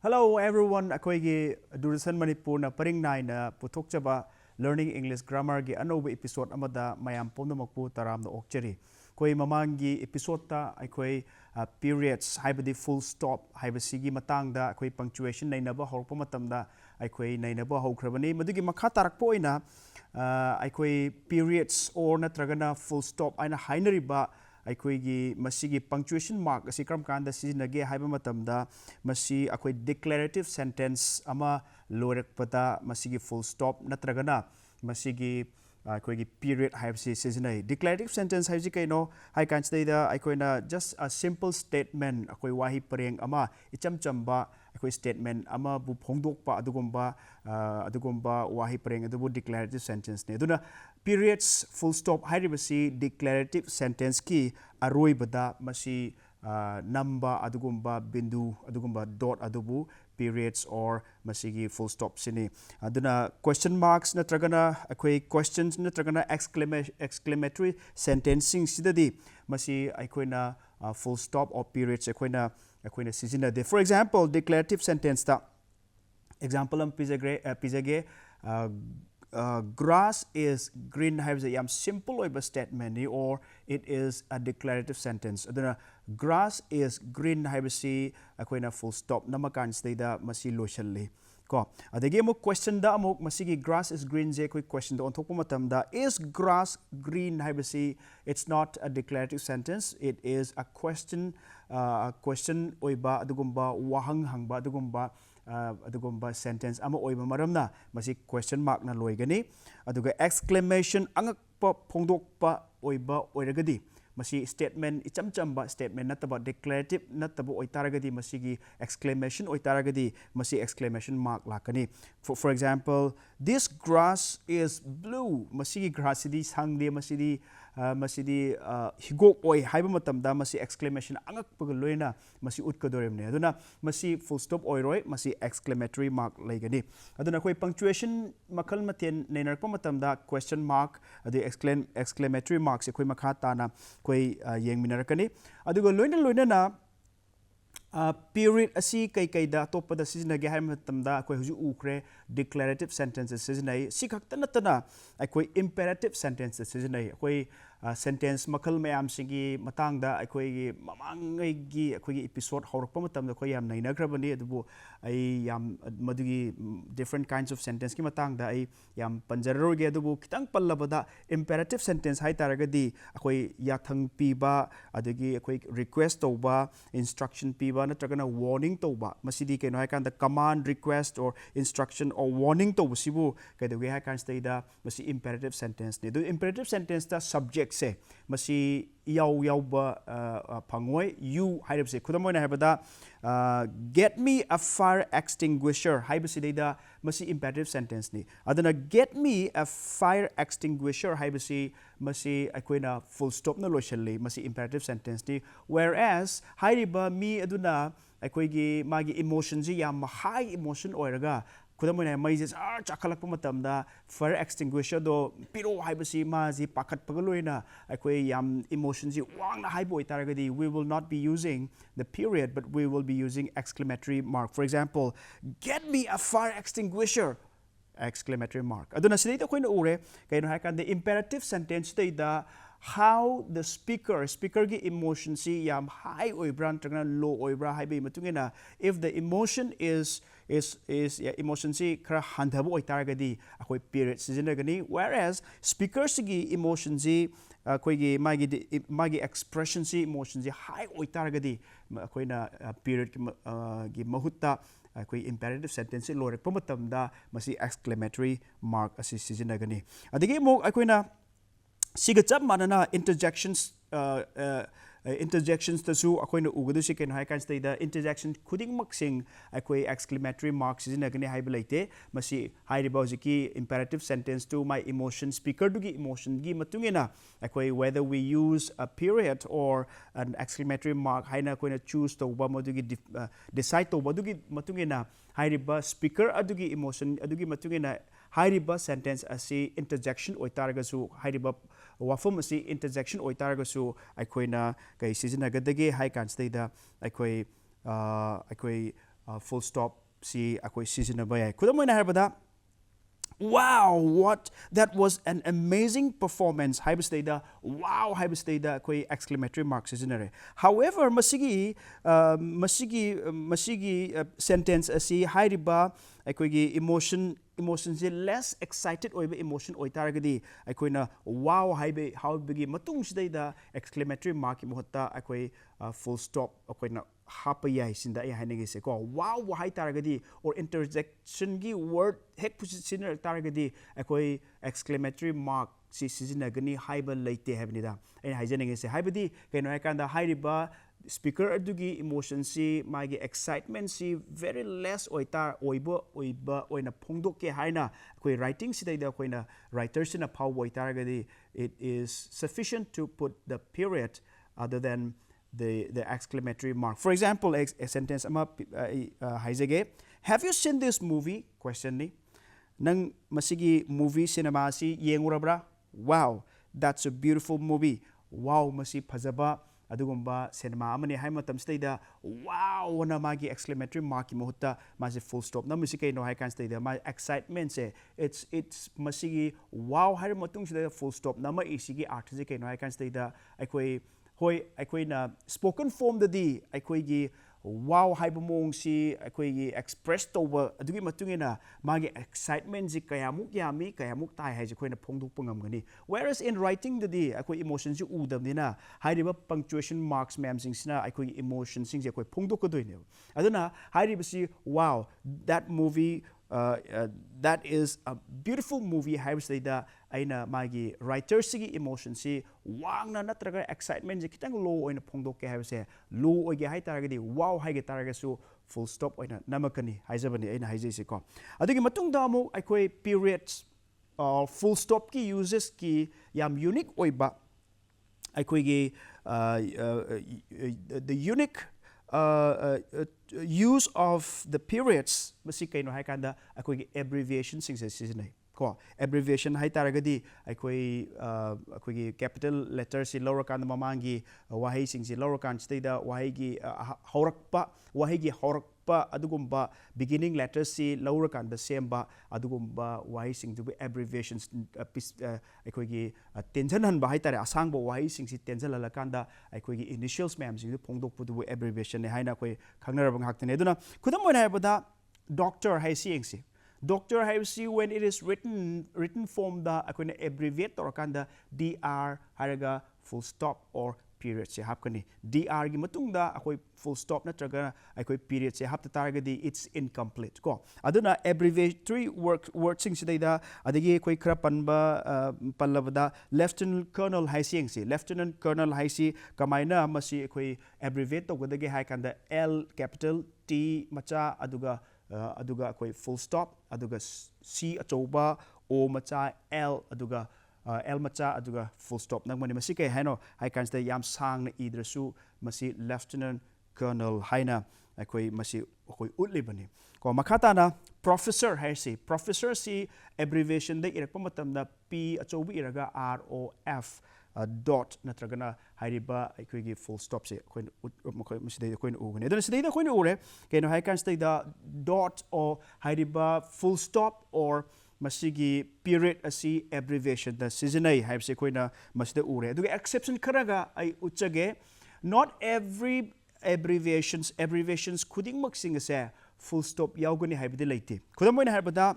Hello everyone, akoigi Doordarshan Manipur na paring nai na puthok chaba learning English grammar gi anoba episode amada mayam pomdamakpu taram na okcheri. Koi mamangi episode ta akoi periods haibadi full stop haibasigi matang da akoi punctuation nainaba horpa matamda akoi nainaba hokrabani madugi makha tarakpo oina akoi periods or natragana full stop aina hainariba aikoigi masigi punctuation mark asi kram kanda sizinage haiba matamda masi akoi declarative sentence ama loirakpata masigi full stop natragana masigi aikoigi period haibsi sizinai declarative sentence haibsi kaino hai kanchdeida aikoina just a simple statement akoi wahi pareng ama ichamchamba akoi statement ama bu phongdokpa adugomba wahi pareng adubu declarative sentence ne aduna periods full stop hairibasi declarative sentence ki aroi bada masi number adugomba bindu adugomba dot adubu periods or masigi full stop sini aduna question marks natragana akoi questions natragana exclamatory sentencing sidadi masi aikoina full stop or periods akoina sizina de for example declarative sentence ta example am pizage grass is green haibse yam simple oiba statement ni or it is a declarative sentence aduna grass is green haibse akoina full stop namakan steida masi loishalli ko adege mo question da amok masigi grass is green je koi question da on thokpa matam da is grass green haibse it's not a declarative sentence it is a question oiba adugumba wahang hangba adugumba sentence ama oiba maramna masi question mark na loigani aduga exclamation angakpa phongdokpa oiba oiragadi masi statement ichamchamba statement nataba declarative nataba oitaragadi masigi exclamation oitaragadi masi exclamation mark lakani for example this grass is blue masigi grass idi sangde masidi higok oi haiba matamda masi exclamation angakpaga loina masi utkadoremne aduna masi full stop oiroi masi exclamatory mark laigani aduna koi punctuation makal maten neinarpa matamda question mark adu exclamatory marks koi makha tana koi yengminarakani aduga loina na period asi kai da topada sizinage hai matamda koi huju ukre declarative sentences sizinai sikhakta natana koi imperative sentences sizinai koi sentence makal mayam singi matangda akoi mamangai gi akoi episode haurakpa matamda koi yam nainagrabani adubu ai yam madugi different kinds of sentence ki matangda ai yam panjararoge adubu kitang pallabada imperative sentence hai taragadi akoi yathang piba adagi akoi request toba instruction piba natragana warning toba masidi keno hai kanda command request or instruction or warning toba sibu kaidoge hai kan staida masi imperative sentence ne do imperative sentence ta subject se masi yaw ba phangoi you haibse khudamoina haibada get me a fire extinguisher haibse deida masi imperative sentence ni adana get me a fire extinguisher haibse masi akoina full stop na loishalli masi imperative sentence ni whereas haiba me aduna akoigi magi emotion ji yam high emotion oiraga khudamoina maije chakhalakpa matamda fire extinguisher do piro haibasi maji pakhatpaga loina akoi yam emotion ji wangna haibo itaragadi we will not be using the period but we will be using exclamatory mark for example get me a fire extinguisher exclamatory mark aduna sidai ta koina ure kaino hakan the imperative sentence da how the speaker gi emotion si yam high oibra ntragna low oibra haibe matungena if the emotion is emotion si khara handhabu oitaragadi akoi period sizinagani whereas speaker gi emotion si akoigi magi expression si emotion si high oitaragadi akoina period gi mahutta akoi imperative sentence lorekpa matamda masi exclamatory mark asi sizinagani adigi mo akoina siga chap manana interjections interjections tasu akoina ugadu si ken hai kan state da interjection khuding mak sing akoi exclamatory mark sizinagani haiba leite masi hairiba hojiki imperative sentence to my emotion speaker dugi emotion gi matungena akoi whether we use a period or an exclamatory mark haina koina choose to ba modugi decide to badugi matungena hairiba speaker adugi emotion adugi matungena hairiba sentence asi interjection oitaragasu hairiba wafum asi interjection oitaragasu aikoina kai sizinagade hai kan state da aikoi full stop si akoi sizinaba yai kudamoina harbada wow what that was an amazing performance haibasteda wow haibasteda koi exclamatory mark sizinare however masigi sentence asi hairiba aikoigi emotion je less excited oiba emotion oitaragadi aikoina wow haibe haubigi matung sidaida exclamatory mark mohta akoi full stop akoina hapa yai sinda ai hainege se ko wow hai taragadi or interjection gi word hek pusinar taragadi akoi exclamatory mark si sizinagani haiba leite habnida ai haijanege se haibadi kaino hakanda hairiba speaker adugi emotion si magi excitement si very less oitar oiba oina phongdok ke haina koi writing sidaida koina writer sina power oitaragadi it is sufficient to put the period other than the exclamatory mark. For example, a sentence haizage, have you seen this movie? Question ni. Nang masigi movie cinema si yengurabra? Wow, that's a beautiful movie. Wow, masi phajaba adugumba cinema amani hai matam stada wow na magi exclamatory mark mohutta masi full stop na musike no hai kan stada my excitement se it's masigi wow har matung sida full stop na ma isigi artist ke no hai kan stada aikoi hoi aikoina spoken form dadi aikoigi wow haiba mong si aikoigi express toba adugi matungena magi excitement ji kayamuk yami kayamuk tai hai ji koina phongduk pangamgani whereas in writing dadi akoi emotions ji udamnina hairiba punctuation marks ma'am sing sina aikoigi emotions sing je koi phongduk kodoine aduna hairiba si wow that movie that is a beautiful movie haibsida aina magi writer sigi emotion si wangna natraga excitement je kitang low oina phongdok ke haibse low oige hai taragadi wow haige taragasu full stop oina namakani haijabani aina haijese ko adugi matung da mu aikoi periods full stop ki uses ki yam unique oiba aikoi gi the unique use of the periods masi kaino hai kanda akoi abbreviation sing se sizinai ko abbreviation hai taragadi akoi capital letter si lower kan mamangi wahai sing si lower kan stada wahai gi horakpa adugumba beginning letters si lower kan the same ba adugumba wahai sing du abbreviations akoi gi tension han ba hai tare asang bo wahai sing si tension la kanda akoi gi initials ma'am sing phongdok pu abbreviation ne haina koi khangnar bang hakne aduna khudam moina habada doctor hai si engsi doctor has you when it is written form the akoina abbreviate or kanda dr haraga full stop or period se hapkani dr gi matung da akoi full stop natraga akoi period se hapta taragadi it's incomplete ko aduna abbreviatory word sing sidaida adagi akoi khara panba pallabada lieutenant colonel haising si lieutenant colonel haisi kamaina masi akoi abbreviate togadagi hai kanda l capital t macha aduga akoi full stop aduga c achoba o macha l aduga l macha aduga full stop nangmani masi kai haino hai kan sta yam sang na idrasu masi lieutenant colonel haina akoi masi akoi utlibani ko makhata na professor hai si professor si abbreviation de irakpa matamda p achobu iraga r o f dot natragana hairiba aikoigi full stop se koin masida koin ugane adana sidai koin ure keno hai kan stada dot or hairiba full stop or masigi period asi abbreviation da seasonai haibse koina masida ure aduga exception kharaga ai uchage not every abbreviations khuding mak sing se full stop yaugani haibde leite khudam moina haibada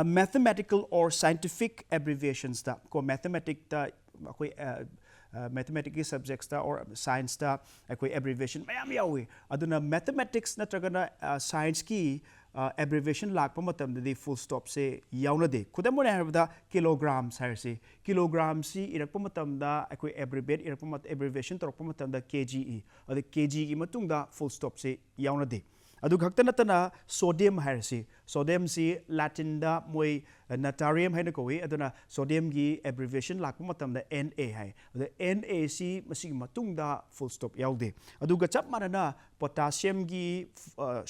mathematical or scientific abbreviations da ko mathematics da koi mathematics subjects da or science da koi abbreviation mayam yawi aduna mathematics natragana science ki abbreviation lakpa matamdadi full stop se yaunade khudam mona habda kilograms hairsi kilograms si irakpa matamda akoi abbreviation torokpa matamda kge adu kg gi matungda full stop se yaunade adu khakta natana sodium hairsi sodium si latin da moi natrium haina koi aduna sodium gi abbreviation lakpa matamda na hai adu na si masi matungda full stop yaude adu ga chap manana potassium gi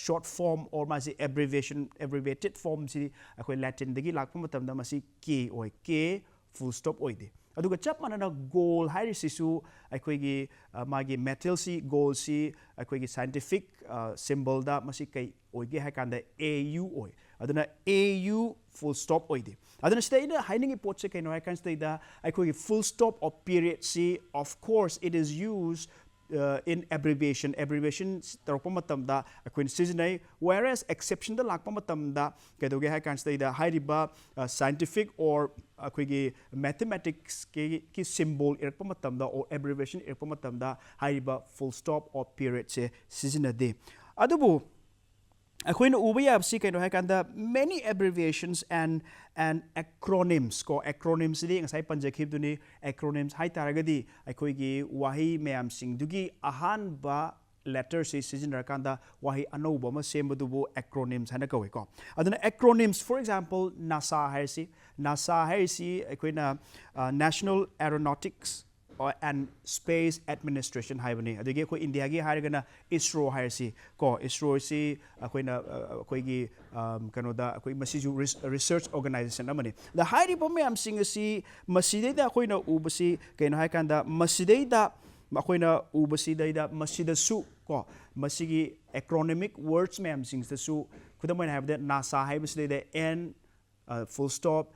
short form or masi abbreviated form si akoi latin dagi lakpa matamda masi k oi k full stop oide aduga chap manana gold hairisisu aikoigi magi metal si gold si aikoigi scientific symbol da masi kai oige haikanda au oi aduna au full stop oide aduna staida hainingi potse kai no haikan staida aikoigi full stop or period si of course it is used in abbreviation tarokpa matamda akoin seasonai whereas exception da lakpa matamda kedoge hai kan staida hairiba scientific or akoigi mathematics ki symbol irakpa matamda or abbreviation irakpa matamda hairiba full stop or period se seasonade adubu akoina uba yabsi kaino haikanda many abbreviations and acronyms ko acronyms di ngasai panjakhib duni acronyms hai taragadi akoigi wahi mayam sing dugi ahan ba letter se seasonar kanda wahi anouba ma sembadubu acronyms hana kawe ko aduna acronyms for example nasa haisi akoina national aeronautics and space administration haibani adigi ko india gi harigana isro haisi ko isro si akoina akoigi kanoda akoi masiju research organization amani the hairi bombe am sing si masideda akoina ubasi kaino haikanda masideda akoina ubasi daida masida su ko masigi acronymic words me am sing su kudamoina have that nasa haibasi daida n full stop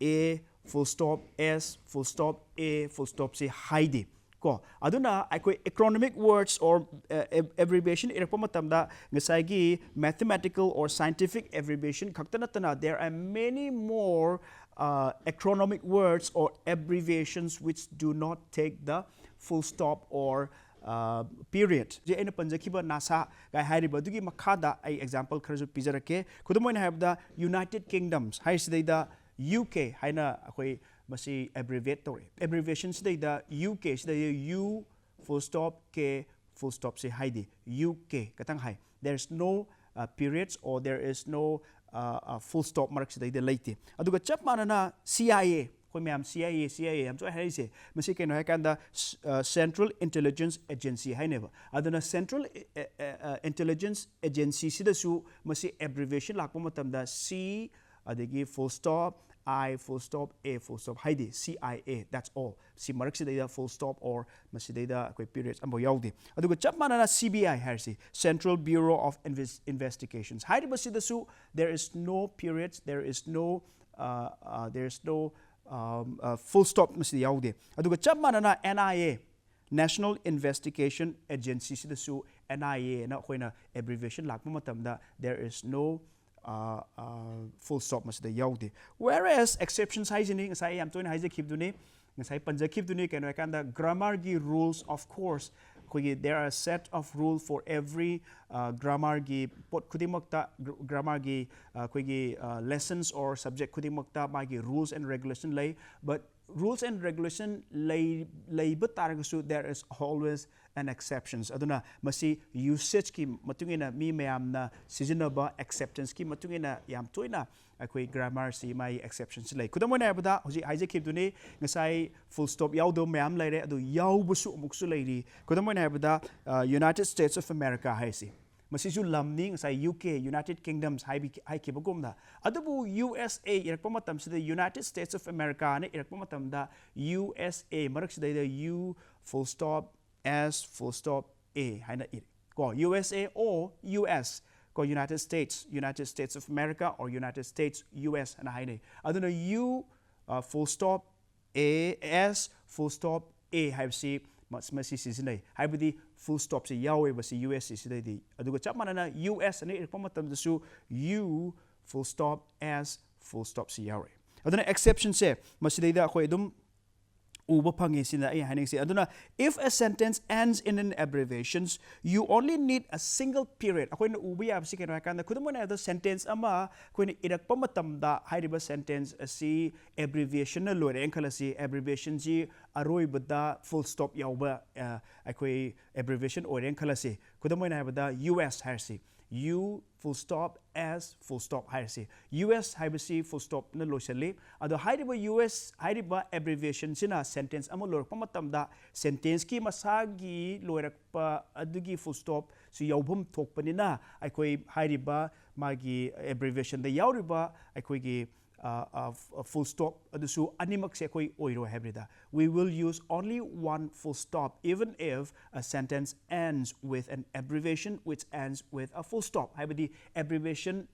a full stop s full stop a full stop si haidi ko aduna akoi acronymic words or abbreviation irakpa matamda ngasai mathematical or scientific abbreviation khaktanatana there are many more acronymic words or abbreviations which do not take the full stop or period je ena panjakhiba nasa gai hariba dugi makhada ai example kharaju pijarake kudumoina habda united kingdoms haisidai UK haina akoi masi abbreviate tore abbreviations da UK sida U full stop K full stop se haidi UK katang hai there is no periods or there is no full stop mark sida laite aduga chap manana CIA koi myam CIA am so haise masi keno hakanda Central Intelligence Agency haineba aduna Central Intelligence Agency sida su masi abbreviation lakpa matamda C adagi full stop I full stop A full stop haidi CIA that's all si marak sidida full stop or masidida koi periods ambo yaudi aduga chap manana CBI harsi Central Bureau of Investigations haidi basida su there is no periods there is no full stop masida yaudi aduga chap manana NIA National Investigation Agency sida su NIA na koina abbreviation lakpa matamda there is no full stop masida yaude whereas exceptions haisini ngasai am toina haise khibduni ngasai panja khibduni keno ekanda grammar gi rules of course kogi there are a set of rule for every grammar gi pot khudimakta grammar gi kogi lessons or subject khudimakta magi rules and regulation lay but rules and regulation lay but taragasu there is always an exceptions aduna masi usage ki matungina mi mayamna seasonable acceptance ki matungina yam toina akoi grammar si mai exceptions lay kudamoina abada hoji haije khibduni ngasai full stop yaudo mayam laire adu yaubusu muksu lairi kudamoina abada United States of America haisi masisu lamni ngasai UK United Kingdoms hai kibagumna adubu USA irakpa matam sida United States of America ne irakpa matam da USA marak sida U full stop S full stop A haina iri ko USA or US ko United States of America or United States US ana haina aduna U full stop A S full stop A haibsi masi seasonai haibadi full stop se yawe basi US sida di aduga chap manana US ne irakpa matam da su U full stop S full stop se yawe aduna exception se masida akoi dum uba phangi sina ai haning si aduna if a sentence ends in an abbreviations you only need a single period akoina uba yab si kena kan khudumona the sentence ama koina irakpa matamda hairiba sentence asi abbreviation na lore enkhalasi abbreviation ji aroi bada full stop yauba akoi abbreviation ore enkhalasi khudumona habada US harsi U full stop as full stop hairsi US haibasi full stop na loisali ado hairiba US hairiba abbreviation sina sentence ama lorakpa matamda sentence ki masagi loirakpa adugi full stop su yaubum thokpanina aikoi hairiba magi abbreviation da yauriba aikoi gi full stop adusu animak se koi oiro habrida we will use only one full stop even if a sentence ends with an abbreviation which ends with a full stop habidi abbreviation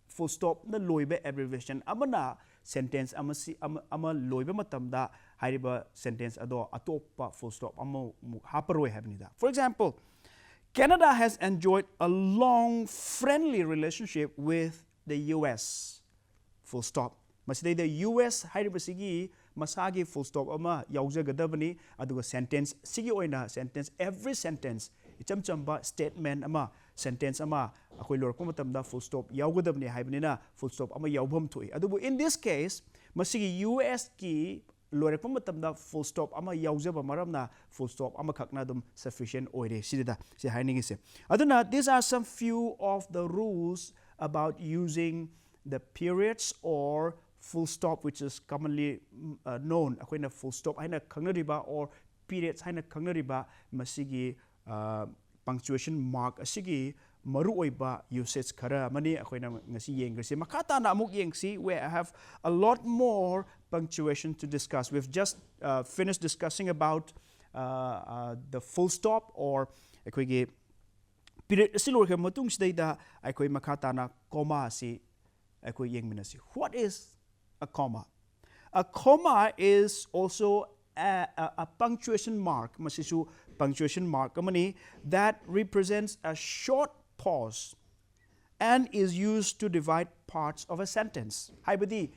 full stop na loibe abbreviation amana sentence ama loibe matamda hariba sentence ado atopa full stop ama haparoi habnida for example Canada has enjoyed a long friendly relationship with the US full stop masidai the US hairibasigi masagi full stop ama yaujagadabani aduga sentence sigi oina sentence every sentence icham chamba statement ama sentence ama akoi lorkpa matamda full stop yaugadabani haibnina full stop ama yaubam thoi adubu in this case masigi US ki loirakpa matamda full stop ama yaujaba maramna full stop ama khakna dum sufficient oire sidida si hainingi se aduna these are some few of the rules about using the periods or full stop which is commonly known akoina full stop haina khangnariba or periods haina khangnariba masigi punctuation mark asigi maru oiba usage khara mani akoina ngasi yengrisi makata na amuk yengsi where I have a lot more punctuation to discuss. We've just finished discussing about the full stop or akoigi period silor ke matung sidaida akoi makata na comma si akoi yengminasi what is a comma. A comma is also a punctuation mark, masisu punctuation mark amani that represents a short pause and is used to divide parts of a sentence. Haibadi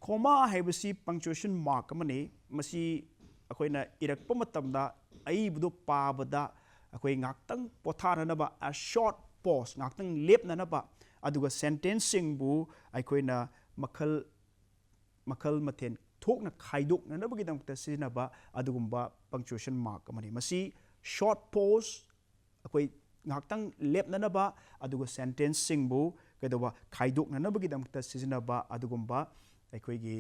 comma haibasi punctuation mark amani masi akoina irakpa matamda aibudo pabada akoi ngaktang pothananaba a short pause ngaktang lepnanaba aduga sentencing bu akoina makal maten thokna khaidok na nabagidam ta sinaba adugumba punctuation mark amani masi short pause akoi ngaktang lepna naba aduga sentence singbu kedawa khaidok na nabagidam ta sinaba adugumba akoi gi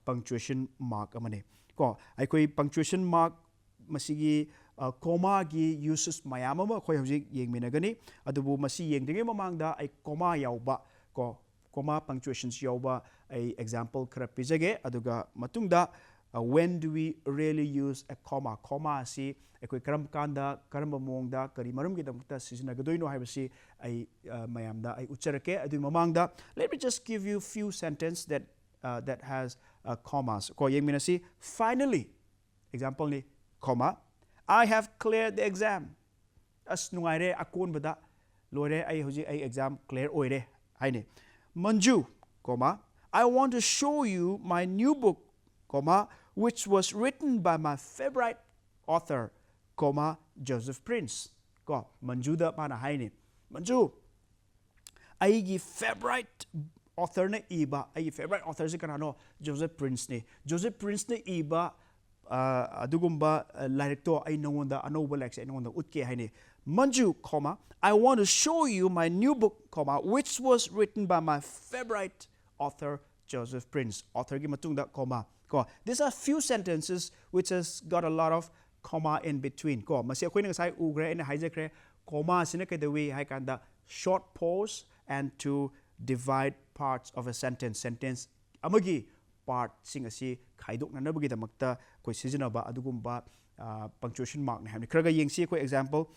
punctuation mark amani ko akoi punctuation mark masigi comma gi uses mayam ama khoi hojik yengminagani adubu masi yengdinge mamangda ai comma yauba ko comma punctuations yauba a example khara pijage aduga matungda when do we really use a comma si ekoi karam kanda karamba mongda kari marum gi damta sisinagodoino haibasi ai mayamda ai ucharake adu mamangda let me just give you few sentence that has commas ko yengminasi finally example ni comma I have cleared the exam as nuaire akon bada lore ai hoji ai exam clear oire haine Manju comma I want to show you my new book comma which was written by my favorite author comma Joseph Prince ko Manju da mana haine Manju aigi favorite author na iba ai favorite author se kana no Joseph Prince ne iba adugumba directo ai nongonda anoba lex ai nongonda utke haine Manju comma I want to show you my new book comma which was written by my favorite author Joseph Prince author gi matungda comma ko these are few sentences which has got a lot of comma in between ko masi akoi ngai sai ugre ina hijackre comma sina kedawi hai kanda short pause and to divide parts of a sentence amagi part sing asi khaidok na nabagi damakta koi sijinaba adugumba punctuation mark na hamni kraga yengsi ko example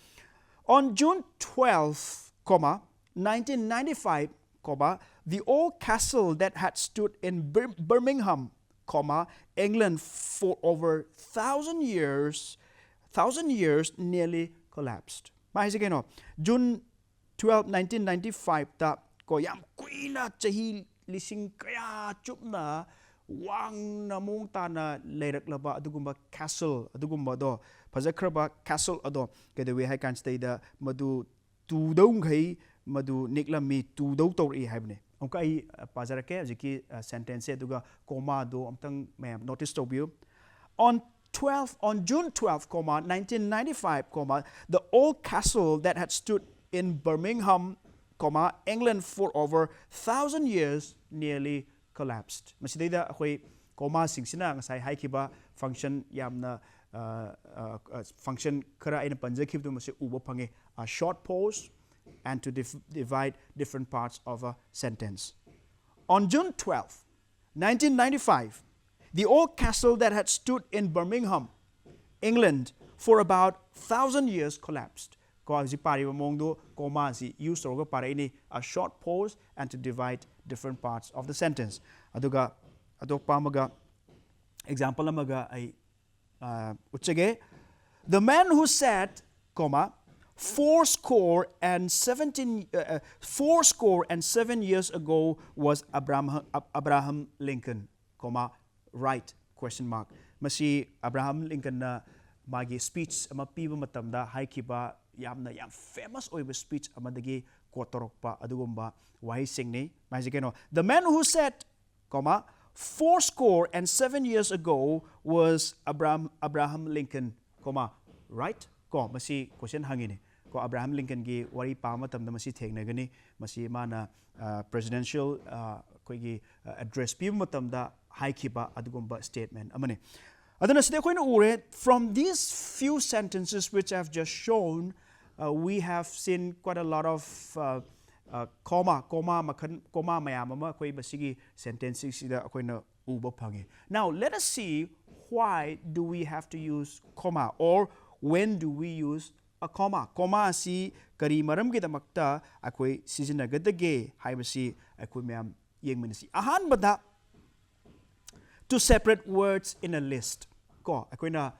on June 12 comma 1995 comma the old castle that had stood in Birmingham comma England for over 1,000 years nearly collapsed mai sige no June 12 1995 ta ko yam kuina chahi lising kaya chupna wangna mong tana leiraklaba adugumba castle adugumba do fajakraba castle ado kedewe hai kan stay da madu tudong ghai madu niklami tudau tori haibne amka ai pajarake jiki sentence aduga comma do amtang ma'am notice tobiu on June 12, 1995, the old castle that had stood in Birmingham, England for over 1,000 years nearly collapsed. Masidayda ako'y comma singsina ngasay haikiba function yamna function kara ay napanjakib to masi ubo pangi a short pause and to divide different parts of a sentence. On June 12, 1995, the old castle that had stood in Birmingham, England, for about 1,000 years collapsed. Ko si pari mongdo comma si use to para ini a short pause and to divide different parts of the sentence. Aduga adok pamaga example amaga ay utsage the man who said comma 407 years ago was Abraham Lincoln, comma right question mark masi Abraham Lincoln na magi speech ama piba matamda haikiba yamna yam famous oiba speech amadagi kotorokpa adugumba wahi singni majikeno the man who said comma 407 years ago was Abraham Lincoln, comma right ko masi question hangini ko Abraham Lincoln gi wari pa matamda masi thengnagani masi mana presidential koigi address piba matamda haikiba adugumba statement amane adana side koina ure from these few sentences which I've just shown we have seen quite a lot of comma mayam ama koi basigi sentences sida koina uba phangi. Now let us see why do we have to use comma or when do we use a comma si kari maram gi damakta akoi sijinagadage haibasi akoi mayam yengminasi ahan bada to separate words in a list. Ko akoina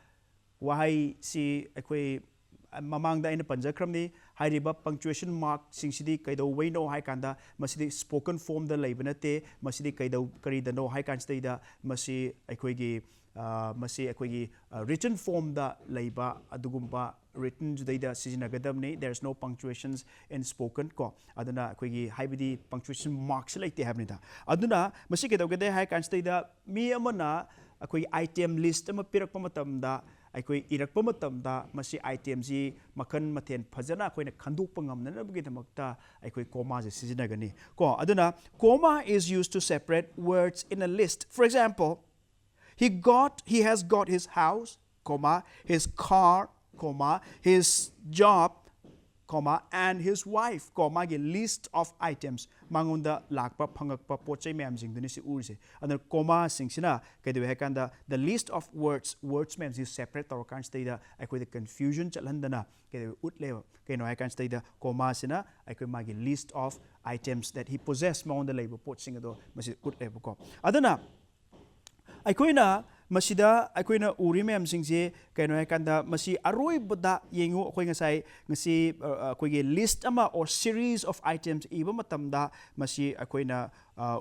wahay si akoy mamang da ina panjakram ni hairiba punctuation mark singsidi kaido waino hai kanda masidi spoken form da leibanate masidi kaido kari da no hai kan stay da masi akoy gi written form da leiba adugumba written judaida sijinagadamni there's no punctuations in spoken ko aduna akoy haibidi punctuation marks laite habnida aduna masi kedogade hai kan stay da mi amana akoy item list ama pirakpa matamda akoy irakpa matamda masi item ji makan mathen phajana akoyna khandukpa ngamnanabgi damakta akoy comma je sijinagani ko aduna comma is used to separate words in a list. For example, he has got his house, comma, his car, comma, his job, comma, and his wife, comma, a list of items. Mangunda lakpa phangakpa pochai mayam jingduni si urse. And comma singsina kaidu hekanda the list of words mayam is separate or can stay the the confusion chalandana kaidu utlewa kaino hekan stay the comma sina magi list of items that he possessed mangunda labor pochingado masi utlewa ko. Adana aikoina masida aikoina uri mayam singje kaino hekanda masi aroi bada yengu akoi ngasai ngasi akoige list ama or series of items iba matamda masi akoina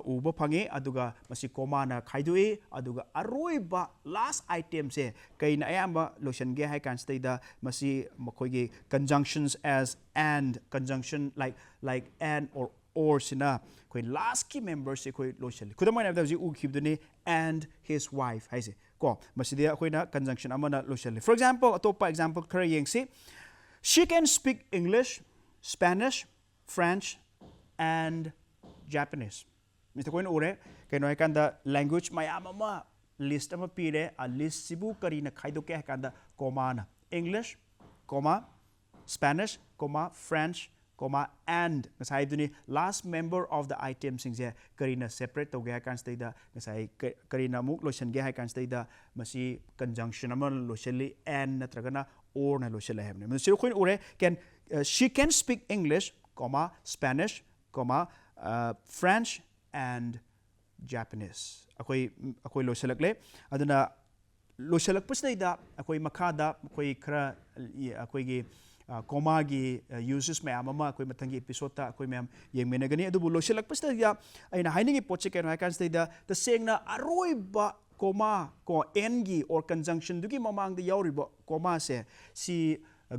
uba phange aduga masi comma na khaidoi aduga aroi ba last item se kaina ayamba lotion ge hai kan stay da masi makoige conjunctions as and conjunction like and or sina koi last key members se koi lotion kudamai na daji u khibduni and his wife haise ko masidi akoina conjunction amana lotion. For example atopa example kara yengsi she can speak English, Spanish, French and Japanese. Mr. Koin ure kaino kanda language mayam ama list ama pire a list sibu karina khaidoke kanda comma na English, comma, Spanish, comma, French, comma, and ngasai duni last member of the item singje karina separate to ge kan stay da ngasai karina muk lotion ge kan stay da masi conjunction ama lotionly and natragana or na lotion have ne so koin ure can she can speak English, comma, Spanish, comma, French and Japanese akoi lotion le aduna lotion pasnai da akoi makada akoi khara akoi gi comma gi uses ma'am अमा कोई मथंगी episode ता कोई ma'am येंगमेनगनी अदुबु लोसिलकपसदा या अइना हाइनिंग पोचे केनो हाइकांसदा द सेंगना अरोइबा comma को n gi or conjunction दुगी ममांग द यावरिबो comma से सी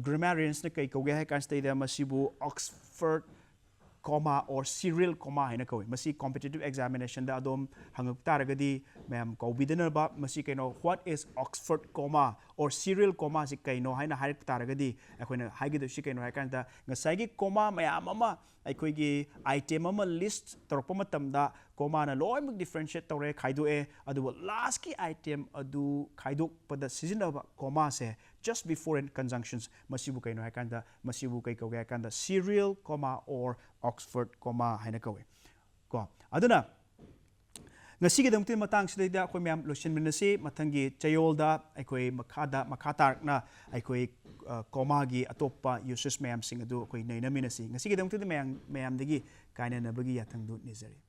grammarians ने कई कौगे हाइकांसदा मसिबु Oxford comma or serial comma haina koi masi competitive examination da adom hanguk taragadi ma'am kaubidana ba masi kaino what is Oxford comma or serial comma si kaino haina harik taragadi akoina haigi si kaino hakan da ngasai gi comma mayam ama aikoi gi item ama list torokpa matam da comma na loi muk differentiate tore khaido e adu last ki item adu khaido pada season ba comma se just before in conjunctions masibu kaino hakan da masibu kai kauge hakan da serial comma or Oxford comma haina kawe ko aduna ngasi gi dangti matang sida ko myam lotion minasi mathangi chayolda aikoi makhatar na aikoi comma gi atoppa uses myam sing adu koi naina minasi ngasi gi dangti myam dagi kaina na bagi yathang du nizari